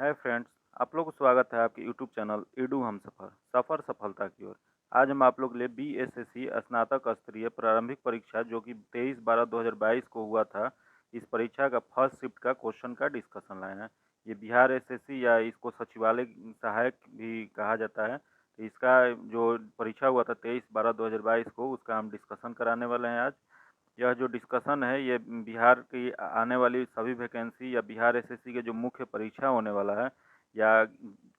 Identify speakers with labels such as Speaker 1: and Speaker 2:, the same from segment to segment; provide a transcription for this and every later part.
Speaker 1: Hi friends. आप लोग को स्वागत है आपके यूट्यूब चैनल ईडू हम सफ़र सफलता की ओर। आज हम आप लोग के लिए बीएसएससी स्नातक स्तरीय प्रारंभिक परीक्षा जो कि 23/12/2022 को हुआ था, इस परीक्षा का फर्स्ट शिफ्ट का क्वेश्चन का डिस्कशन लाए हैं। ये बिहार एसएससी या इसको सचिवालय सहायक भी कहा जाता है। तो इसका जो परीक्षा हुआ था 23/12/2022 को, उसका हम डिस्कशन कराने वाले हैं आज। यह जो डिस्कशन है ये बिहार की आने वाली सभी वैकेंसी या बिहार एसएससी के जो मुख्य परीक्षा होने वाला है या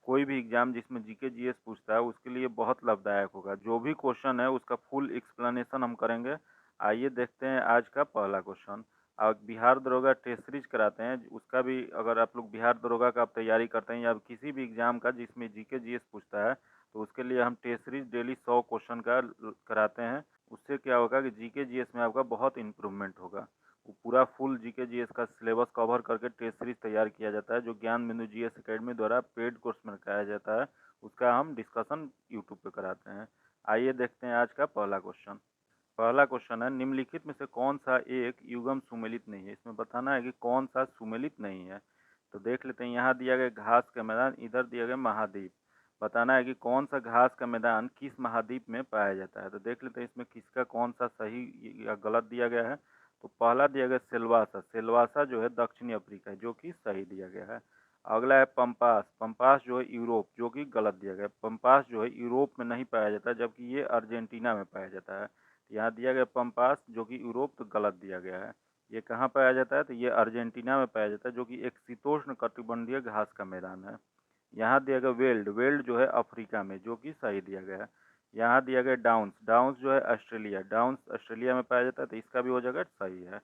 Speaker 1: कोई भी एग्जाम जिसमें जीके जीएस पूछता है उसके लिए बहुत लाभदायक होगा। जो भी क्वेश्चन है उसका फुल एक्सप्लेनेशन हम करेंगे। आइए देखते हैं आज का पहला क्वेश्चन। और बिहार दरोगा टेस्ट सीरीज कराते हैं, उसका भी अगर आप लोग बिहार दरोगा का आप तैयारी करते हैं या किसी भी एग्जाम का जिसमें जीके जीएस पूछता है, तो उसके लिए हम टेस्ट सीरीज डेली 100 क्वेश्चन का कराते हैं। उससे क्या होगा कि जीके जीएस में आपका बहुत इम्प्रूवमेंट होगा। वो पूरा फुल जीके जीएस का सिलेबस कवर करके टेस्ट सीरीज तैयार किया जाता है, जो ज्ञान बिंदु जीएस एकेडमी द्वारा पेड कोर्स में कराया जाता है। उसका हम डिस्कशन यूट्यूब पे कराते हैं। आइए देखते हैं आज का पहला क्वेश्चन। पहला क्वेश्चन है, निम्नलिखित में से कौन सा एक युग्म सुमेलित नहीं है। इसमें बताना है कि कौन सा सुमेलित नहीं है। तो देख लेते हैं, यहाँ दिया गया घास का मैदान, इधर दिया गया महाद्वीप। बताना है कि कौन सा घास का मैदान किस महाद्वीप में पाया जाता है। तो देख लेते हैं इसमें किसका कौन सा सही या गलत दिया गया है। तो पहला दिया गया सिल्वासा। सिल्वासा जो है दक्षिणी अफ्रीका है, जो कि सही दिया गया है। अगला है पंपास। पंपास जो है यूरोप, जो कि गलत दिया गया है। पंपास जो है यूरोप में नहीं पाया जाता, जबकि ये अर्जेंटीना में पाया जाता है। यहाँ दिया गया पंपास जो कि यूरोप, तो गलत दिया गया है। ये कहाँ पाया जाता है, तो ये अर्जेंटीना में पाया जाता है, जो कि एक शीतोष्ण कटिबंधीय घास का मैदान है। यहाँ दिया गया वेल्ड। वेल्ड जो है अफ्रीका में, जो कि सही दिया गया है। यहाँ दिया गया डाउन्स। डाउन्स जो है ऑस्ट्रेलिया। डाउन्स ऑस्ट्रेलिया में पाया जाता है, तो इसका भी हो जाएगा सही है।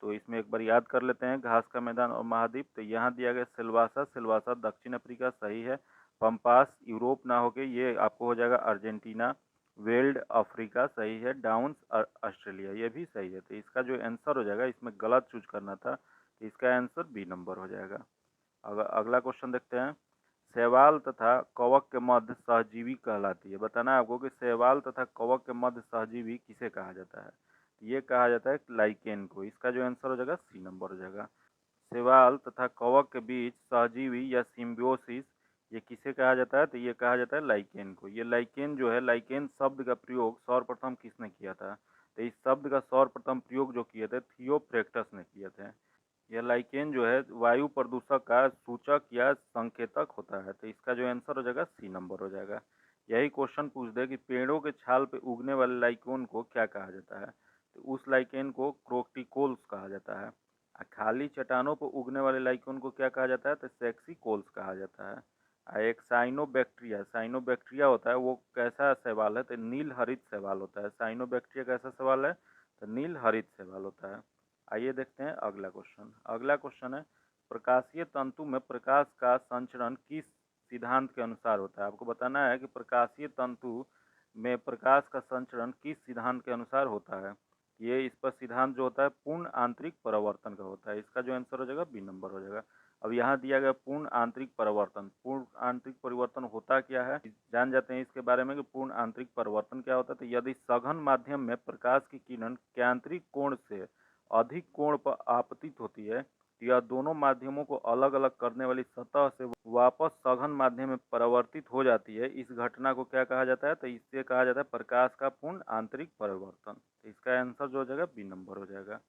Speaker 1: तो इसमें एक बार याद कर लेते हैं घास का मैदान और महाद्वीप। तो यहाँ दिया गया सिल्वासा। सिल्वासा दक्षिण अफ्रीका सही है। पंपास यूरोप ना होके ये आपको हो जाएगा अर्जेंटीना। वेल्ड अफ्रीका सही है। डाउन्स ऑस्ट्रेलिया ये भी सही है। तो इसका जो आंसर हो जाएगा, इसमें गलत चूज करना था, तो इसका आंसर बी नंबर हो जाएगा। अगला क्वेश्चन देखते हैं। शैवाल तथा कवक के मध्य सहजीवी कहलाती है। बताना है आपको कि शैवाल तथा कवक के मध्य सहजीवी किसे कहा जाता है। ये कहा जाता है लाइकेन को। इसका जो आंसर हो जाएगा सी नंबर हो जाएगा। शैवाल तथा कवक के बीच सहजीवी या सिम्बियोसिस ये किसे कहा जाता है, तो ये कहा जाता है लाइकेन को। ये लाइकेन जो है, लाइकेन शब्द का प्रयोग सर्वप्रथम किसने किया था, तो इस शब्द का सर्वप्रथम प्रयोग जो किए थे थियोफ्रैक्टस ने किए थे। यह लाइकेन जो है वायु प्रदूषक का सूचक या संकेतक होता है। तो इसका जो आंसर हो जाएगा सी नंबर हो जाएगा। यही क्वेश्चन पूछ दे कि पेड़ों के छाल पे उगने वाले लाइकेन को क्या कहा जाता है, तो उस लाइकेन को क्रोक्टिकोल्स कहा जाता है। खाली चट्टानों पर उगने वाले लाइकेन को क्या कहा जाता है, तो सेक्सिकोल्स कहा जाता है। एक साइनोबैक्टीरिया। साइनोबैक्टीरिया होता है वो कैसा शैवाल है, तो नील हरित शैवाल होता है। साइनोबैक्टीरिया कैसा शैवाल है, तो नील हरित शैवाल होता है। आइए देखते हैं अगला क्वेश्चन। अगला क्वेश्चन है, प्रकाशीय तंतु में प्रकाश का संचरण किस सिद्धांत के अनुसार होता है। आपको बताना है कि प्रकाशीय तंतु में प्रकाश का संचरण किस सिद्धांत के अनुसार होता है। ये इस पर सिद्धांत जो होता है पूर्ण आंतरिक परावर्तन का होता है। इसका जो आंसर हो जाएगा बी नंबर हो जाएगा। अब यहाँ दिया गया पूर्ण आंतरिक परिवर्तन। पूर्ण आंतरिक परिवर्तन होता क्या है, जान जाते हैं इसके बारे में कि पूर्ण आंतरिक परिवर्तन क्या होता है। तो यदि सघन माध्यम में प्रकाश की किरण केंद्रिक कोण से अधिक कोण पर आपतित होती है, तो यह दोनों माध्यमों को अलग अलग करने वाली सतह से वापस सघन माध्यम में परावर्तित हो जाती है। इस घटना को क्या कहा जाता है, तो इससे कहा जाता है प्रकाश का पूर्ण आंतरिक परिवर्तन। तो इसका आंसर जो हो जाएगा बी नंबर हो जाएगा।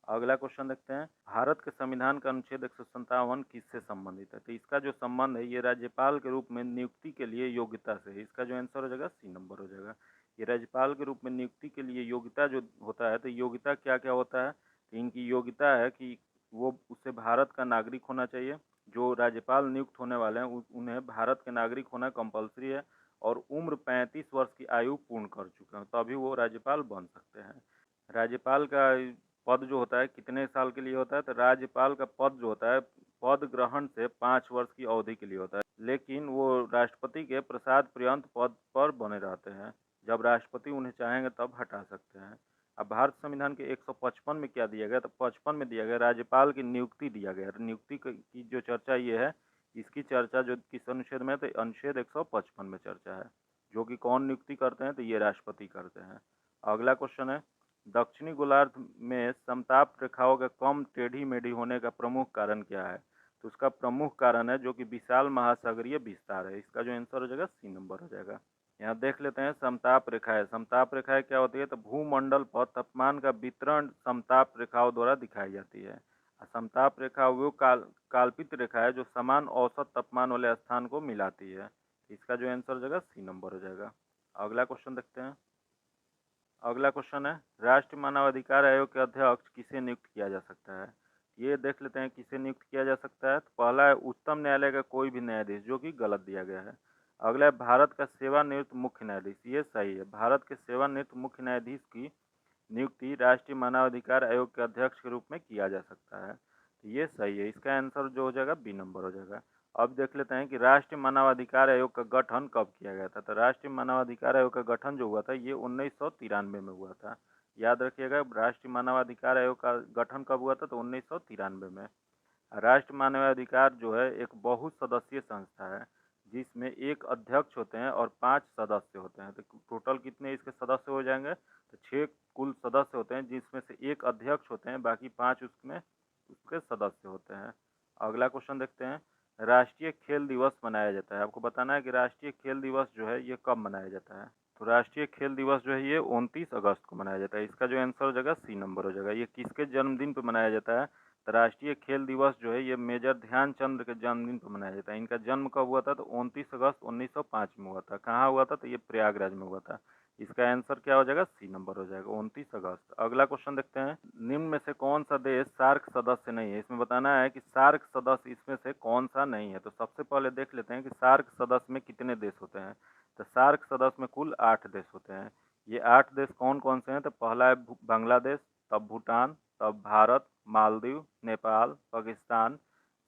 Speaker 1: अगला क्वेश्चन देखते हैं। भारत के संविधान का अनुच्छेद 157 किससे संबंधित है। तो इसका जो संबंध है ये राज्यपाल के रूप में नियुक्ति के लिए योग्यता से है। इसका जो आंसर हो जाएगा सी नंबर हो जाएगा। ये राज्यपाल के रूप में नियुक्ति के लिए योग्यता जो होता है, तो योग्यता क्या क्या होता है, तो इनकी योग्यता है कि वो उससे भारत का नागरिक होना चाहिए। जो राज्यपाल नियुक्त होने वाले हैं उन्हें भारत के नागरिक होना कंपलसरी है, और उम्र 35 वर्ष की आयु पूर्ण कर चुके हैं तभी वो राज्यपाल बन सकते हैं। राज्यपाल का पद जो होता है कितने साल के लिए होता है, तो राज्यपाल का पद जो होता है पद ग्रहण से 5 वर्ष की अवधि के लिए होता है, लेकिन वो राष्ट्रपति के प्रसाद पर्यंत पद पर बने रहते हैं। जब राष्ट्रपति उन्हें चाहेंगे तब हटा सकते हैं। अब भारत संविधान के 155 में क्या दिया गया, तो 55 में दिया गया राज्यपाल की नियुक्ति दिया गया। नियुक्ति की जो चर्चा ये है, इसकी चर्चा जो किस अनुच्छेद में है, तो अनुच्छेद 155 में चर्चा है। जो कि कौन नियुक्ति करते हैं, तो ये राष्ट्रपति करते हैं। अगला क्वेश्चन है, दक्षिणी गोलार्ध में समताप रेखाओं का कम टेढ़ी मेढ़ी होने का प्रमुख कारण क्या है। तो उसका प्रमुख कारण है जो कि विशाल महासागरीय विस्तार है। इसका जो आंसर हो जाएगा सी नंबर हो जाएगा। यहाँ देख लेते हैं समताप रेखाएं। समताप रेखाएं क्या होती है? तो भूमंडल पर तापमान का वितरण समताप रेखाओं द्वारा दिखाई जाती है। समताप रेखा वो काल्पित रेखा है जो समान औसत तापमान वाले स्थान को मिलाती है। इसका जो आंसर हो जाएगा सी नंबर हो जाएगा। अगला क्वेश्चन देखते हैं। अगला क्वेश्चन है राष्ट्रीय मानवाधिकार आयोग के अध्यक्ष किसे नियुक्त किया जा सकता है? ये देख लेते हैं किसे नियुक्त किया जा सकता है। तो पहला है उच्चतम न्यायालय का कोई भी न्यायाधीश, जो कि गलत दिया गया है। अगला है भारत का सेवानिवृत्त मुख्य न्यायाधीश, ये सही है। भारत के सेवानिवृत्त मुख्य न्यायाधीश की नियुक्ति राष्ट्रीय मानवाधिकार आयोग के अध्यक्ष के रूप में किया जा सकता है, तो ये सही है। इसका आंसर जो हो जाएगा बी नंबर हो जाएगा। अब देख लेते हैं कि राष्ट्रीय मानवाधिकार आयोग का गठन कब किया गया था। तो राष्ट्रीय मानवाधिकार आयोग का गठन जो हुआ था ये 1993 में हुआ था। याद रखिएगा, राष्ट्रीय मानवाधिकार आयोग का गठन कब हुआ था? तो 1993 में। राष्ट्रीय मानवाधिकार जो है एक बहु सदस्यीय संस्था है जिसमें एक अध्यक्ष होते हैं और 5 सदस्य होते हैं। तो टोटल कितने इसके सदस्य हो जाएंगे? तो 6 कुल सदस्य होते हैं, जिसमें से एक अध्यक्ष होते हैं, बाकी 5 उसमें उसके सदस्य होते हैं। अगला क्वेश्चन देखते हैं। राष्ट्रीय खेल दिवस मनाया जाता है। आपको बताना है कि राष्ट्रीय खेल दिवस जो है ये कब मनाया जाता है। तो राष्ट्रीय खेल दिवस जो है ये 29 अगस्त को मनाया जाता है। इसका जो आंसर हो जाएगा सी नंबर हो जाएगा। ये किसके जन्मदिन पर मनाया जाता है? तो राष्ट्रीय खेल दिवस जो है ये मेजर ध्यानचंद के जन्मदिन पर मनाया जाता है। इनका जन्म कब हुआ था? तो 29 अगस्त 1905 में हुआ था। कहाँ हुआ था? तो ये प्रयागराज में हुआ था। इसका आंसर क्या हो जाएगा? सी नंबर हो जाएगा, 29 अगस्त। अगला क्वेश्चन देखते हैं। निम्न में से कौन सा देश सार्क सदस्य नहीं है? इसमें बताना है कि सार्क सदस्य इसमें से कौन सा नहीं है। तो सबसे पहले देख लेते हैं कि सार्क सदस्य में कितने देश होते हैं। तो सार्क सदस्य में कुल 8 देश होते हैं। ये 8 देश कौन कौन से हैं? तो पहला है बांग्लादेश, तब भूटान, तब भारत, मालदीव, नेपाल, पाकिस्तान,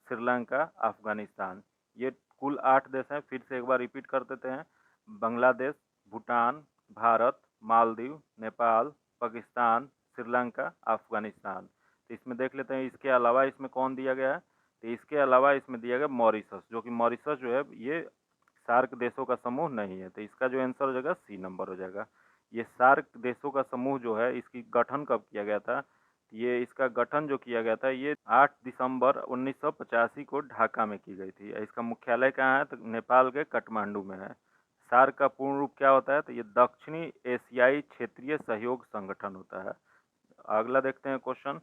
Speaker 1: श्रीलंका, अफगानिस्तान। ये कुल 8 देश हैं। फिर से एक बार रिपीट कर देते हैं। बांग्लादेश, भूटान, भारत, मालदीव, नेपाल, पाकिस्तान, श्रीलंका, अफगानिस्तान। तो इसमें देख लेते हैं इसके अलावा इसमें कौन दिया गया है। तो इसके अलावा इसमें दिया गया मॉरिशस, जो कि मॉरिशस जो है ये सार्क देशों का समूह नहीं है। तो इसका जो आंसर हो जाएगा सी नंबर हो जाएगा। ये सार्क देशों का समूह जो है इसकी गठन कब किया गया था? ये इसका गठन जो किया गया था ये 8 दिसंबर 1985 को ढाका में की गई थी। इसका मुख्यालय कहाँ है? तो नेपाल के काठमांडू में है। सार्क का पूर्ण रूप क्या होता है? तो ये दक्षिणी एशियाई क्षेत्रीय सहयोग संगठन होता है। अगला देखते हैं क्वेश्चन।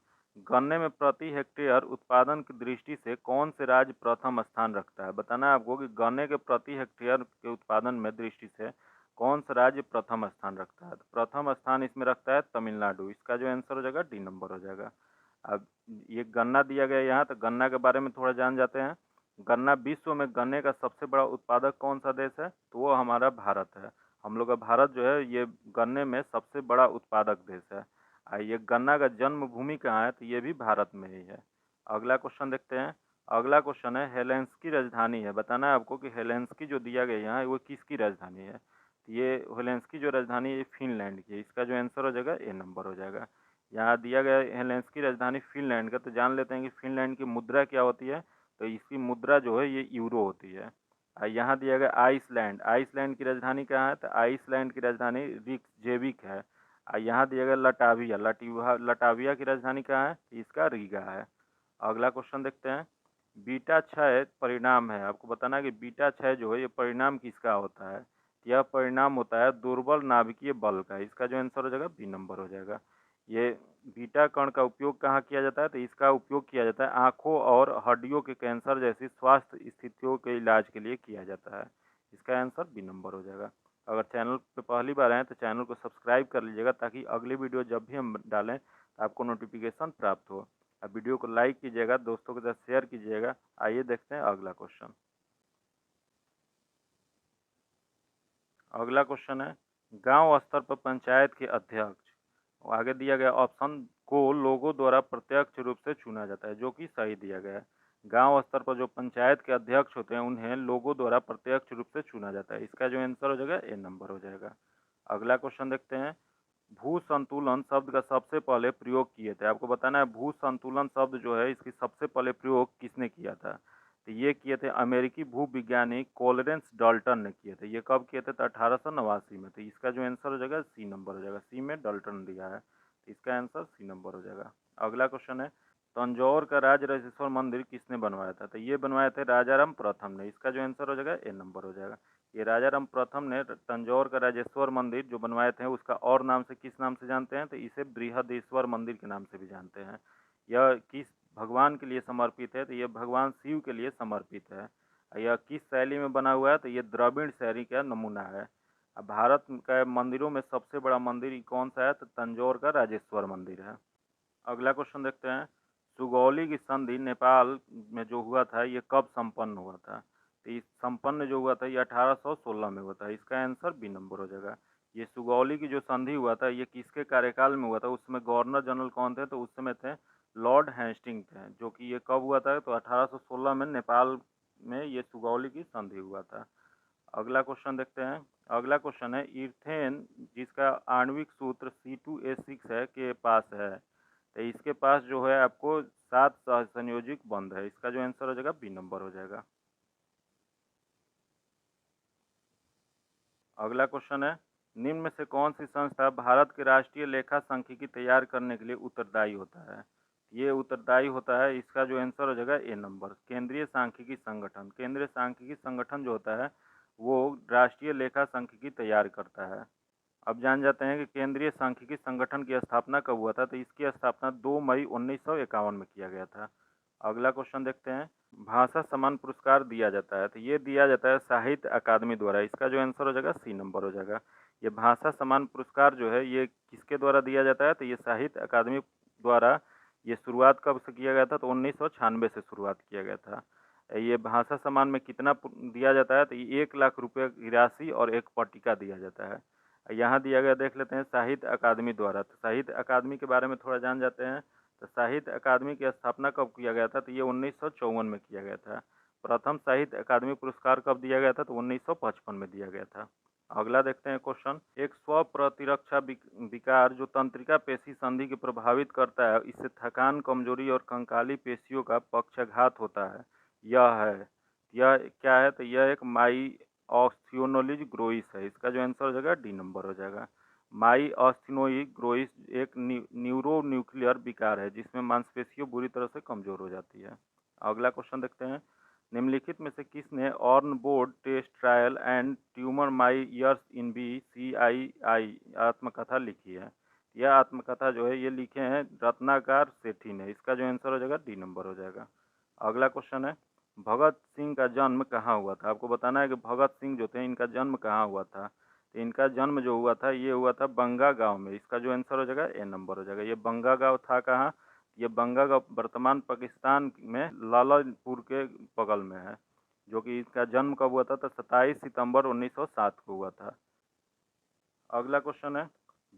Speaker 1: गन्ने में प्रति हेक्टेयर उत्पादन की दृष्टि से कौन से राज्य प्रथम स्थान रखता है? बताना है आपको कि गन्ने के प्रति हेक्टेयर के उत्पादन में दृष्टि से कौन सा राज्य प्रथम स्थान रखता है। तो प्रथम स्थान इसमें रखता है तमिलनाडु। इसका जो आंसर हो जाएगा डी नंबर हो जाएगा। अब ये गन्ना दिया गया यहाँ, तो गन्ना के बारे में थोड़ा जान जाते हैं। गन्ना विश्व में गन्ने का सबसे बड़ा उत्पादक कौन सा देश है? तो वो हमारा भारत है। हम लोग का भारत जो है ये गन्ने में सबसे बड़ा उत्पादक देश है। ये गन्ना का जन्मभूमि कहाँ है? तो ये भी भारत में ही है। अगला क्वेश्चन देखते हैं। अगला क्वेश्चन है हेलेंस्की राजधानी है। बताना है आपको कि हेलेंस्की जो दिया गया यहाँ वो किसकी राजधानी है। तो ये हेलेंस्की जो राजधानी है फिनलैंड की है। इसका जो आंसर हो जाएगा ए नंबर हो जाएगा। यहाँ दिया गया हेलेंस्की राजधानी फिनलैंड का, तो जान लेते हैं कि फिनलैंड की मुद्रा क्या होती है। तो इसकी मुद्रा जो है ये यूरो होती है। यहाँ दिया गया आइसलैंड। आइसलैंड की राजधानी कहाँ है? तो आइसलैंड की राजधानी रिकजेविक है। यहाँ दिया गया लटाविया। लटाविया की राजधानी कहाँ है? इसका रीगा है। अगला क्वेश्चन देखते हैं। बीटा क्षय परिणाम है। आपको बताना है कि बीटा क्षय जो है ये परिणाम किसका होता है। यह परिणाम होता है दुर्बल नाभिकीय बल का। इसका जो आंसर हो जाएगा बी नंबर हो जाएगा। ये बीटा कण का उपयोग कहाँ किया जाता है? तो इसका उपयोग किया जाता है आँखों और हड्डियों के कैंसर जैसी स्वास्थ्य स्थितियों के इलाज के लिए किया जाता है। इसका आंसर बी नंबर हो जाएगा। अगर चैनल पे पहली बार आए तो चैनल को सब्सक्राइब कर लीजिएगा, ताकि अगली वीडियो जब भी हम डालें तो आपको नोटिफिकेशन प्राप्त हो। अब वीडियो को लाइक कीजिएगा, दोस्तों के साथ शेयर कीजिएगा। आइए देखते हैं अगला क्वेश्चन। अगला क्वेश्चन है गांव स्तर पर पंचायत के अध्यक्ष, आगे दिया गया ऑप्शन को लोगों द्वारा प्रत्यक्ष रूप से चुना जाता है, जो कि सही दिया गया है। गांव स्तर पर जो पंचायत के अध्यक्ष होते हैं उन्हें लोगों द्वारा प्रत्यक्ष रूप से चुना जाता है। इसका जो आंसर हो जाएगा ए नंबर हो जाएगा। अगला क्वेश्चन देखते हैं। भू संतुलन शब्द का सबसे पहले प्रयोग किए थे। आपको बताना है भू संतुलन शब्द जो है इसकी सबसे पहले प्रयोग किसने किया था। तो ये किए थे अमेरिकी भूविज्ञानी कोलरेंस डाल्टन ने किए थे। ये कब किए थे? तो 1889 में। तो इसका जो आंसर हो जाएगा सी नंबर हो जाएगा। सी में डाल्टन दिया है, तो इसका आंसर सी नंबर हो जाएगा। अगला क्वेश्चन है तंजौर का राजराजेश्वर मंदिर किसने बनवाया था? तो ये बनवाए थे राजाराम प्रथम ने। इसका जो आंसर हो जाएगा ए नंबर हो जाएगा। ये राजाराम प्रथम ने तंजौर का राजेश्वर मंदिर जो बनवाए थे उसका और नाम से किस नाम से जानते हैं? तो इसे बृहदेश्वर मंदिर के नाम से भी जानते हैं। यह किस भगवान के लिए समर्पित है? तो यह भगवान शिव के लिए समर्पित है। यह किस शैली में बना हुआ है? तो ये द्रविड़ शैली का नमूना है। अब भारत का मंदिरों में सबसे बड़ा मंदिर कौन सा है? तो तंजौर का राजेश्वर मंदिर है। अगला क्वेश्चन देखते हैं। सुगौली की संधि नेपाल में जो हुआ था ये कब संपन्न हुआ था? तो इस संपन्न जो हुआ था ये 1816 में हुआ था। इसका आंसर बी नंबर हो जाएगा। ये सुगौली की जो संधि हुआ था ये किसके कार्यकाल में हुआ था? उसमें गवर्नर जनरल कौन थे? तो उस समय थे लॉर्ड हेस्टिंग थे। जो कि ये कब हुआ था? तो 1816 में नेपाल में ये सुगौली की संधि हुआ था। अगला क्वेश्चन देखते हैं। अगला क्वेश्चन है इर्थेन जिसका आणविक सूत्र C2H6 है के पास है। तो इसके पास जो है आपको 7 सहसंयोजक बंध है। इसका जो आंसर हो जाएगा बी नंबर हो जाएगा। अगला क्वेश्चन है निम्न में से कौन सी संस्था भारत के राष्ट्रीय लेखा सांख्यिकी तैयार करने के लिए उत्तरदायी होता है? ये उत्तरदायी होता है। इसका जो आंसर हो जाएगा ए नंबर, केंद्रीय सांख्यिकी संगठन। केंद्रीय सांख्यिकी संगठन जो होता है वो राष्ट्रीय लेखा सांख्यिकी तैयार करता है। अब जान जाते हैं कि केंद्रीय सांख्यिकी संगठन की स्थापना कब हुआ था? तो इसकी स्थापना 2 मई 1951 में किया गया था। अगला क्वेश्चन देखते हैं। भाषा सम्मान पुरस्कार दिया जाता है तो ये दिया जाता है साहित्य अकादमी द्वारा। इसका जो आंसर हो जाएगा सी नंबर हो जाएगा। ये भाषा सम्मान पुरस्कार जो है ये किसके द्वारा दिया जाता है? तो ये साहित्य अकादमी द्वारा। ये शुरुआत कब से किया गया था? तो 1996 से शुरुआत किया गया था। ये भाषा सम्मान में कितना दिया जाता है? तो ये 1 लाख रुपये की राशि और एक पट्टिका दिया जाता है। यहाँ दिया गया देख लेते हैं साहित्य अकादमी द्वारा। तो साहित्य अकादमी के बारे में थोड़ा जान जाते हैं। तो साहित्य अकादमी की स्थापना कब किया गया था? तो ये 1954 में किया गया था। प्रथम साहित्य अकादमी पुरस्कार कब दिया गया था? तो 1955 में दिया गया था। अगला देखते हैं क्वेश्चन। एक स्व प्रतिरक्षा विकार जो तंत्रिका पेशी संधि को प्रभावित करता है, इससे थकान, कमजोरी और कंकाली पेशियों का पक्षाघात होता है। यह क्या है? तो यह एक माई ऑस्थियोनोलिज ग्रोइस है। इसका जो आंसर हो जाएगा डी नंबर हो जाएगा। माई ऑस्थिनोइड ग्रोइस एक न्यूरो न्यूक्लियर विकार है जिसमें मांसपेशियों बुरी तरह से कमजोर हो जाती है। अगला क्वेश्चन देखते हैं। निम्नलिखित में से किसने on board test trial and triumph my years in BCII आत्मकथा लिखी है? यह आत्मकथा जो है ये लिखे हैं रत्नाकर सेठी ने। इसका जो आंसर हो जाएगा डी नंबर हो जाएगा। अगला क्वेश्चन है भगत सिंह का जन्म कहाँ हुआ था? आपको बताना है कि भगत सिंह जो थे इनका जन्म कहाँ हुआ था। तो इनका जन्म जो हुआ था ये हुआ था बंगा गांव में। इसका जो आंसर हो जाएगा ए नंबर हो जाएगा। ये बंगा गांव था कहाँ? ये बंगा गांव वर्तमान पाकिस्तान में लालपुर के बगल में है। जो कि इसका जन्म कब हुआ था? तो 27 सितंबर 1907 को हुआ था। अगला क्वेश्चन है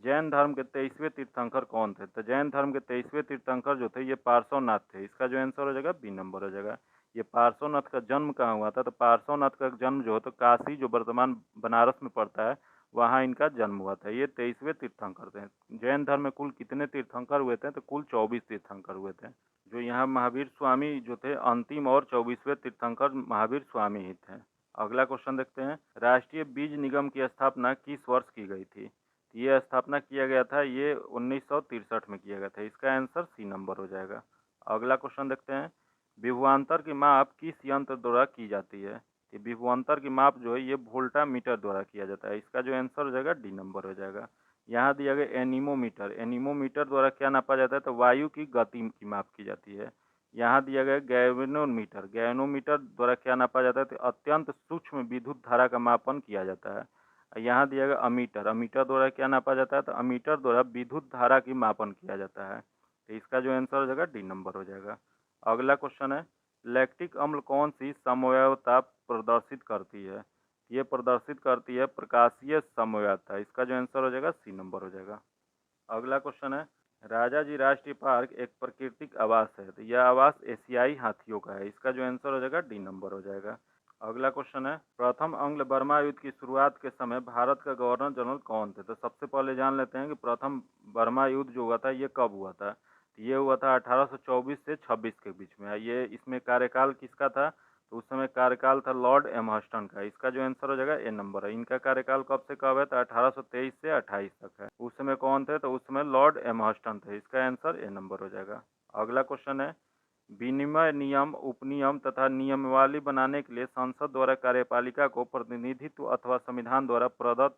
Speaker 1: जैन धर्म के 23वें तीर्थंकर कौन थे? तो जैन धर्म के 23वें तीर्थंकर जो थे ये पार्श्वनाथ थे। इसका जो आंसर हो जाएगा बी नंबर हो जाएगा। ये पार्श्वनाथ का जन्म कहाँ हुआ था? तो पार्श्वनाथ का जन्म जो है तो काशी जो वर्तमान बनारस में पड़ता है वहाँ इनका जन्म हुआ था। ये 23वें तीर्थंकर थे। जैन धर्म में कुल कितने तीर्थंकर हुए थे? तो कुल 24 तीर्थंकर हुए थे। जो यहाँ महावीर स्वामी जो थे अंतिम और 24वें तीर्थंकर महावीर स्वामी ही थे। अगला क्वेश्चन देखते हैं। राष्ट्रीय बीज निगम की स्थापना किस वर्ष की गई थी? ये स्थापना किया गया था ये 1963 में किया गया था। इसका आंसर सी नंबर हो जाएगा। अगला क्वेश्चन देखते हैं। विभवांतर की माप किस यंत्र द्वारा की जाती है? कि विभवांतर की माप जो है ये वोल्टामीटर द्वारा किया जाता है। इसका जो आंसर हो जाएगा डी नंबर हो जाएगा। यहाँ दिया गया एनीमोमीटर। एनीमोमीटर द्वारा क्या नापा जाता है? तो वायु की गति की माप की जाती है। यहाँ दिया गया गैल्वेनोमीटर। गैल्वेनोमीटर द्वारा क्या नापा जाता है? तो अत्यंत सूक्ष्म विद्युत धारा का मापन किया जाता है। यहाँ दिया गया अमीटर। अमीटर द्वारा क्या नापा जाता है? तो अमीटर द्वारा विद्युत धारा की मापन किया जाता है। तो इसका जो आंसर हो जाएगा डी नंबर हो जाएगा। अगला क्वेश्चन है लैक्टिक अम्ल कौन सी समवायता प्रदर्शित करती है? ये प्रदर्शित करती है प्रकाशीय समवायता। इसका जो आंसर हो जाएगा सी नंबर हो जाएगा। अगला क्वेश्चन है राजा जी राष्ट्रीय पार्क एक प्राकृतिक आवास है तो यह आवास एशियाई हाथियों का है। इसका जो आंसर हो जाएगा डी नंबर हो जाएगा। अगला क्वेश्चन है प्रथम आंग्ल बर्मा युद्ध की शुरुआत के समय भारत का गवर्नर जनरल कौन थे? तो सबसे पहले जान लेते हैं कि प्रथम बर्मा युद्ध जो हुआ था ये कब हुआ था। ये हुआ था 1824 से 26 के बीच में। ये इसमें कार्यकाल किसका था? तो उस समय कार्यकाल था लॉर्ड एमहस्टन का। इसका जो आंसर हो जाएगा ए नंबर है। इनका कार्यकाल कब से कब है? तो 1823 से 28 तक है। उस समय कौन थे? तो उस समय लॉर्ड एमहस्टन थे। इसका आंसर ए नंबर हो जाएगा। अगला क्वेश्चन है, विनिमय नियम, उपनियम तथा नियमावली बनाने के लिए संसद द्वारा कार्यपालिका को प्रतिनिधित्व अथवा संविधान द्वारा प्रदत्त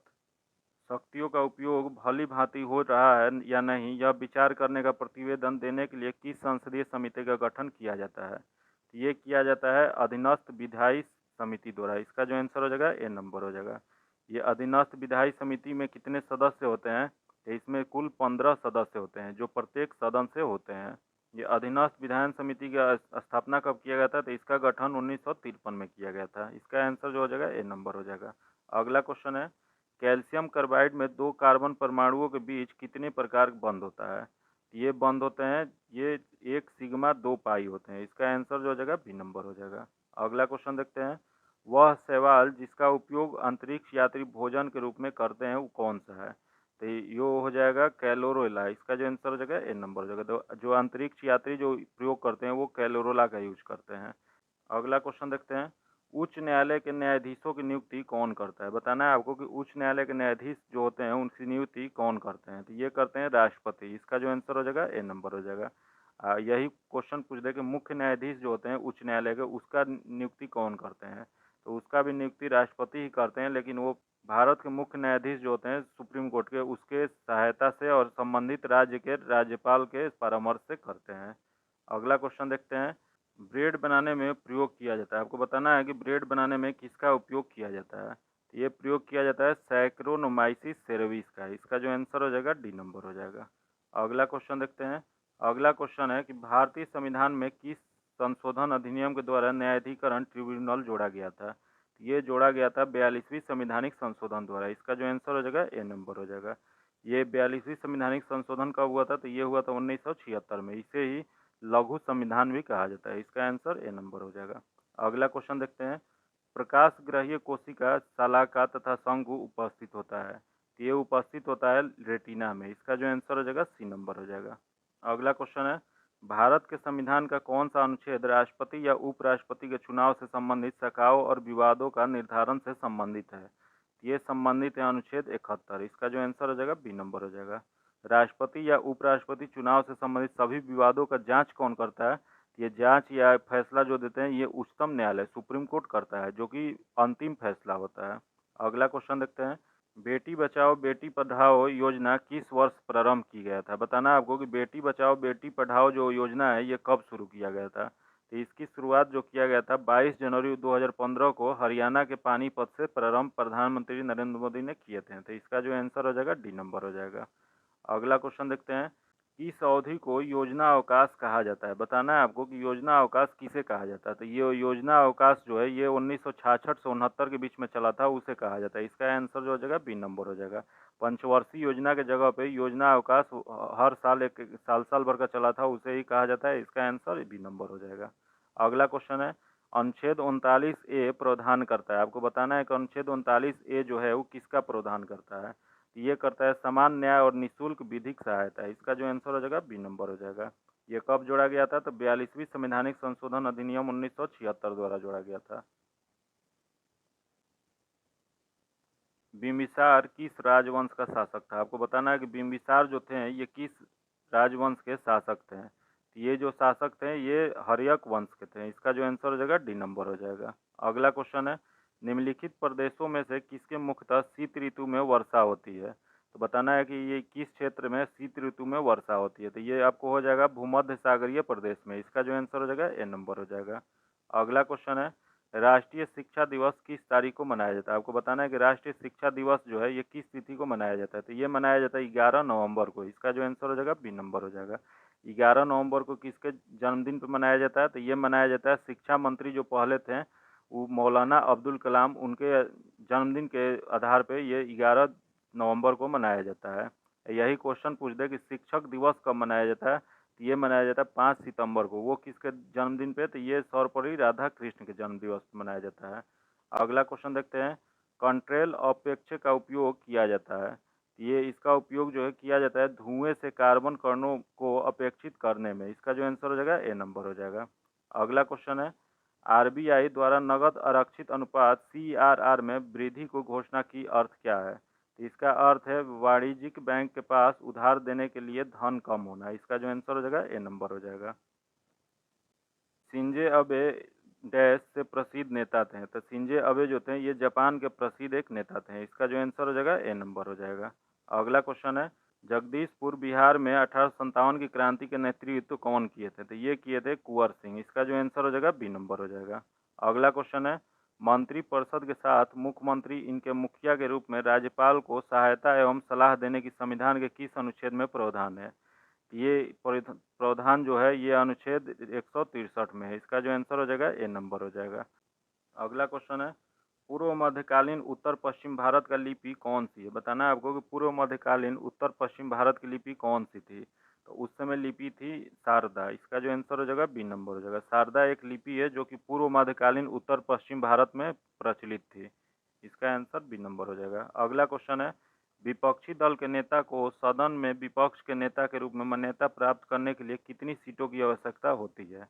Speaker 1: शक्तियों का उपयोग भली भांति हो रहा है या नहीं, यह विचार करने का प्रतिवेदन देने के लिए किस संसदीय समिति का गठन किया जाता है? तो ये किया जाता है अधीनस्थ विधायी समिति द्वारा। इसका जो आंसर हो जाएगा ए नंबर हो जाएगा। ये अधीनस्थ विधायी समिति में कितने सदस्य होते हैं? तो इसमें कुल 15 सदस्य होते हैं जो प्रत्येक सदन से होते हैं। ये अधीनस्थ विधायन समिति का स्थापना कब किया गया था? तो इसका गठन 1953 में किया गया था। इसका आंसर जो हो जाएगा ए नंबर हो जाएगा। अगला क्वेश्चन है, कैल्शियम कार्बाइड में 2 कार्बन परमाणुओं के बीच कितने प्रकार बंध होता है? ये बंद होते हैं, ये 1 सिग्मा 2 पाई होते हैं। इसका आंसर जो हो जाएगा बी नंबर हो जाएगा। अगला क्वेश्चन देखते हैं, वह शैवाल जिसका उपयोग अंतरिक्ष यात्री भोजन के रूप में करते हैं वो कौन सा है? तो यो हो जाएगा कैलोरोला। इसका जो आंसर हो जाएगा ए नंबर हो जाएगा। तो जो अंतरिक्ष यात्री जो प्रयोग करते हैं वो कैलोरोला का यूज करते हैं। अगला क्वेश्चन देखते हैं, उच्च न्यायालय के न्यायाधीशों की नियुक्ति कौन करता है? बताना है आपको कि उच्च न्यायालय के न्यायाधीश जो होते हैं उनकी नियुक्ति कौन करते हैं? तो ये करते हैं राष्ट्रपति। इसका जो आंसर हो जाएगा ए नंबर हो जाएगा। यही क्वेश्चन पूछ दे कि मुख्य न्यायाधीश जो होते हैं उच्च न्यायालय के, उसका नियुक्ति कौन करते हैं? तो उसका भी नियुक्ति राष्ट्रपति ही करते हैं, लेकिन वो भारत के मुख्य न्यायाधीश जो होते हैं सुप्रीम कोर्ट के, उसके सहायता से और संबंधित राज्य के राज्यपाल के परामर्श से करते हैं। अगला क्वेश्चन देखते हैं, ब्रेड बनाने में प्रयोग किया जाता है। आपको बताना है कि ब्रेड बनाने में किसका उपयोग किया जाता है? तो ये प्रयोग किया जाता है सैक्रोनोमाइसिस सेरेविस का। इसका जो आंसर हो जाएगा डी नंबर हो जाएगा। अगला क्वेश्चन देखते हैं, अगला क्वेश्चन है कि भारतीय संविधान में किस संशोधन अधिनियम के द्वारा न्यायाधिकरण ट्रिब्यूनल जोड़ा गया था? ये जोड़ा गया था 42वीं संविधानिक संशोधन द्वारा। इसका जो आंसर हो जाएगा ए नंबर हो जाएगा। ये 42वीं संविधानिक संशोधन कब हुआ था? तो ये हुआ था 1976 में। इसे ही लघु संविधान भी कहा जाता है। इसका आंसर ए नंबर हो जाएगा। अगला क्वेश्चन देखते हैं, प्रकाश ग्रहीय कोशिका शलाका तथा शंकु उपस्थित होता है। तो ये उपस्थित होता है रेटिना में। इसका जो आंसर हो जाएगा सी नंबर हो जाएगा। अगला क्वेश्चन है, भारत के संविधान का कौन सा अनुच्छेद राष्ट्रपति या उपराष्ट्रपति के चुनाव से संबंधित शकाओं और विवादों का निर्धारण से संबंधित है? ये संबंधित है अनुच्छेद 71। इसका जो आंसर हो जाएगा बी नंबर हो जाएगा। राष्ट्रपति या उपराष्ट्रपति चुनाव से संबंधित सभी विवादों का जांच कौन करता है? ये जांच या फैसला जो देते हैं ये उच्चतम न्यायालय सुप्रीम कोर्ट करता है, जो कि अंतिम फैसला होता है। अगला क्वेश्चन देखते हैं, बेटी बचाओ बेटी पढ़ाओ योजना किस वर्ष प्रारंभ की गया था? बताना है आपको कि बेटी बचाओ बेटी पढ़ाओ जो योजना है ये कब शुरू किया गया था? तो इसकी शुरुआत जो किया गया था 22 जनवरी 2015 को हरियाणा के पानीपत से प्रारंभ प्रधानमंत्री नरेंद्र मोदी ने किए थे। तो इसका जो आंसर हो जाएगा डी नंबर हो जाएगा। अगला क्वेश्चन देखते हैं, किस अवधि को योजना अवकाश कहा जाता है? बताना है आपको कि योजना अवकाश किसे कहा जाता है। तो ये योजना अवकाश जो है ये 1966 से 69 के बीच में चला था, उसे कहा जाता है। इसका आंसर जो हो जाएगा बी नंबर हो जाएगा। पंचवर्षीय योजना के जगह पे योजना अवकाश हर साल एक साल भर का चला था, उसे ही कहा जाता है। इसका आंसर बी नंबर हो जाएगा। अगला क्वेश्चन है, अनुच्छेद 39A प्रावधान करता है। आपको बताना है कि अनुच्छेद 39A जो है वो किसका प्रावधान करता है? ये करता है समान न्याय और निःशुल्क विधिक सहायता। इसका जो आंसर हो जाएगा बी नंबर हो जाएगा। ये कब जोड़ा गया था? तो 42वीं संवैधानिक संशोधन अधिनियम 1976 द्वारा जोड़ा गया था। बिम्बिसार किस राजवंश का शासक था? आपको बताना है कि बिम्बिसार जो थे ये किस राजवंश के शासक थे। ये जो शासक थे ये हर्यक वंश के थे। इसका जो आंसर हो जाएगा डी नंबर हो जाएगा। अगला क्वेश्चन है, निम्नलिखित प्रदेशों में से किसके मुख्यतः शीत ऋतु में वर्षा होती है? तो बताना है कि ये किस क्षेत्र में शीत ऋतु में वर्षा होती है। तो ये आपको हो जाएगा भूमध्य सागरीय प्रदेश में। इसका जो आंसर हो जाएगा ए नंबर हो जाएगा। अगला क्वेश्चन है, राष्ट्रीय शिक्षा दिवस किस तारीख को मनाया जाता है? आपको बताना है कि राष्ट्रीय शिक्षा दिवस जो है ये किस तिथि को मनाया जाता है। तो ये मनाया जाता है 11 नवंबर को। इसका जो आंसर हो जाएगा बी नंबर हो जाएगा। 11 नवंबर को किसके जन्मदिन पर मनाया जाता है? तो ये मनाया जाता है शिक्षा मंत्री जो पहले थे वो मौलाना अब्दुल कलाम, उनके जन्मदिन के आधार पर ये 11 नवंबर को मनाया जाता है। यही क्वेश्चन पूछ दे कि शिक्षक दिवस कब मनाया जाता है? तो ये मनाया जाता है 5 सितंबर को। वो किसके जन्मदिन पे? तो ये सर्वपल्ली राधाकृष्ण के जन्म दिवस मनाया जाता है। अगला क्वेश्चन देखते हैं, कंट्रेल अपेक्ष का उपयोग किया जाता है। ये इसका उपयोग जो है किया जाता है धुएं से कार्बन कणों को अपेक्षित करने में। इसका जो आंसर हो जाएगा ए नंबर हो जाएगा। अगला क्वेश्चन है, आरबीआई द्वारा नगद आरक्षित अनुपात CRR में वृद्धि को घोषणा की अर्थ क्या है? तो इसका अर्थ है वाणिज्यिक बैंक के पास उधार देने के लिए धन कम होना। इसका जो आंसर हो जाएगा ए नंबर हो जाएगा। शिंजे अबे डैश से प्रसिद्ध नेता थे। तो शिंजे अबे जो थे ये जापान के प्रसिद्ध एक नेता थे। इसका जो आंसर हो जाएगा ए नंबर हो जाएगा। अगला क्वेश्चन है, जगदीशपुर बिहार में 1857 की क्रांति के नेतृत्व कौन किए थे? तो ये किए थे कुंवर सिंह। इसका जो आंसर हो जाएगा बी नंबर हो जाएगा। अगला क्वेश्चन है, मंत्रिपरिषद के साथ मुख्यमंत्री इनके मुखिया के रूप में राज्यपाल को सहायता एवं सलाह देने की संविधान के किस अनुच्छेद में प्रावधान है? ये प्रावधान जो है ये अनुच्छेद 163 में है। इसका जो आंसर हो जाएगा ए नंबर हो जाएगा। अगला क्वेश्चन है, पूर्व मध्यकालीन उत्तर पश्चिम भारत का लिपि कौन सी है? बताना है आपको कि पूर्व मध्यकालीन उत्तर पश्चिम भारत की लिपि कौन सी थी। तो उस समय लिपि थी शारदा। इसका जो आंसर हो जाएगा बी नंबर हो जाएगा। शारदा एक लिपि है जो कि पूर्व मध्यकालीन उत्तर पश्चिम भारत में प्रचलित थी। इसका आंसर बी नंबर हो जाएगा। अगला क्वेश्चन है, विपक्षी दल के नेता को सदन में विपक्ष के नेता के रूप में मान्यता प्राप्त करने के लिए कितनी सीटों की आवश्यकता होती है?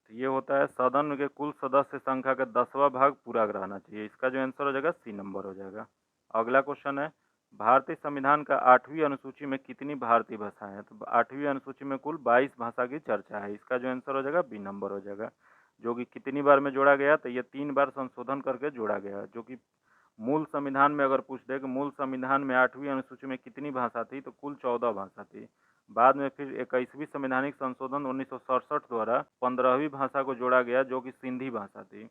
Speaker 1: तो ये होता है सदन के कुल सदस्य संख्या का 10वां भाग पूरा रहना चाहिए। इसका जो आंसर हो जाएगा सी नंबर हो जाएगा। अगला क्वेश्चन है, भारतीय संविधान का 8वीं अनुसूची में कितनी भारतीय भाषाएं हैं? तो 8वीं अनुसूची में कुल 22 भाषा की चर्चा है। इसका जो आंसर हो जाएगा बी नंबर हो जाएगा। जो कि कितनी बार में जोड़ा गया? तो ये 3 बार संशोधन करके जोड़ा गया। जो कि मूल संविधान में अगर पूछ दे कि मूल संविधान में 8वीं अनुसूची में कितनी भाषा थी, तो कुल 14 भाषा थी। बाद में फिर 21वीं संवैधानिक संशोधन 1967 द्वारा 15वीं भाषा को जोड़ा गया जो कि सिंधी भाषा थी।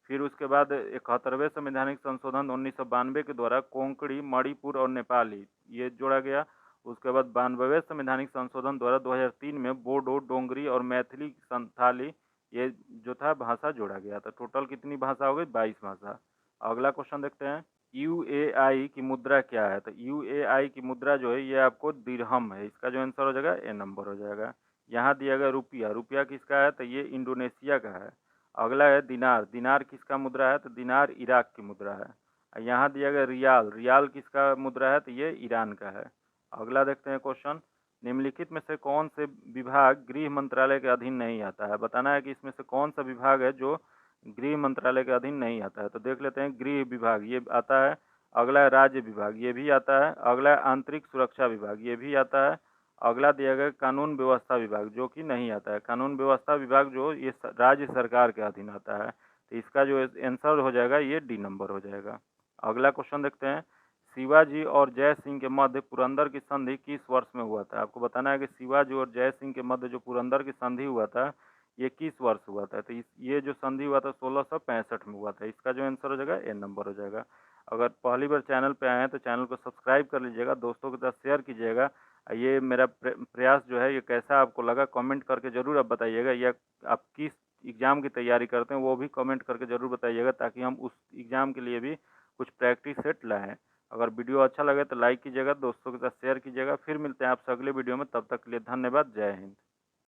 Speaker 1: फिर उसके बाद 71वें संवैधानिक संशोधन 1992 के द्वारा कोंकणी, मणिपुर और नेपाली ये जोड़ा गया। उसके बाद 92वें संवैधानिक संशोधन द्वारा 2003 में बोडो, डोंगरी और मैथिली, संथाली ये जो था भाषा जोड़ा गया। तो टोटल कितनी भाषा हो गई? 22 भाषा। अगला क्वेश्चन देखते हैं, यूएआई की मुद्रा क्या है? तो यूएआई की मुद्रा जो है ये आपको दिरहम है। इसका जो आंसर हो जाएगा ए नंबर हो जाएगा। यहाँ दिया गया रुपया, रुपया किसका है? तो ये इंडोनेशिया का है। अगला है दिनार, दिनार किसका मुद्रा है? तो दिनार इराक की मुद्रा है। यहाँ दिया गया रियाल, रियाल किसका मुद्रा है? तो ये ईरान का है। अगला देखते हैं क्वेश्चन, निम्नलिखित में से कौन से विभाग गृह मंत्रालय के अधीन नहीं आता है? बताना है कि इसमें से कौन सा विभाग है जो गृह मंत्रालय के अधीन नहीं आता है। तो देख लेते हैं, गृह विभाग ये आता है। अगला है राज्य विभाग, ये भी आता है। अगला है आंतरिक सुरक्षा विभाग, ये भी आता है। अगला दिया गया कानून व्यवस्था विभाग, जो कि नहीं आता है। कानून व्यवस्था विभाग जो ये राज्य सरकार के अधीन आता है। तो इसका जो आंसर हो जाएगा ये डी नंबर हो जाएगा। अगला क्वेश्चन देखते हैं, शिवाजी और जय सिंह के मध्य पुरंदर की संधि किस वर्ष में हुआ था? आपको बताना है कि शिवाजी और जय सिंह के मध्य जो पुरंदर की संधि हुआ था ये किस वर्ष हुआ था? तो ये जो संधि हुआ था 1665 में हुआ था। इसका जो आंसर हो जाएगा ए नंबर हो जाएगा। अगर पहली बार चैनल पे आए हैं तो चैनल को सब्सक्राइब कर लीजिएगा, दोस्तों के साथ शेयर कीजिएगा। ये मेरा प्रयास जो है ये कैसा आपको लगा कमेंट करके ज़रूर आप बताइएगा, या आप किस एग्ज़ाम की तैयारी करते हैं वो भी कमेंट करके ज़रूर बताइएगा, ताकि हम उस एग्ज़ाम के लिए भी कुछ प्रैक्टिस सेट लाएँ। अगर वीडियो अच्छा लगे तो लाइक कीजिएगा, दोस्तों के साथ शेयर कीजिएगा। फिर मिलते हैं आपसे अगले वीडियो में, तब तक के लिए धन्यवाद। जय हिंद।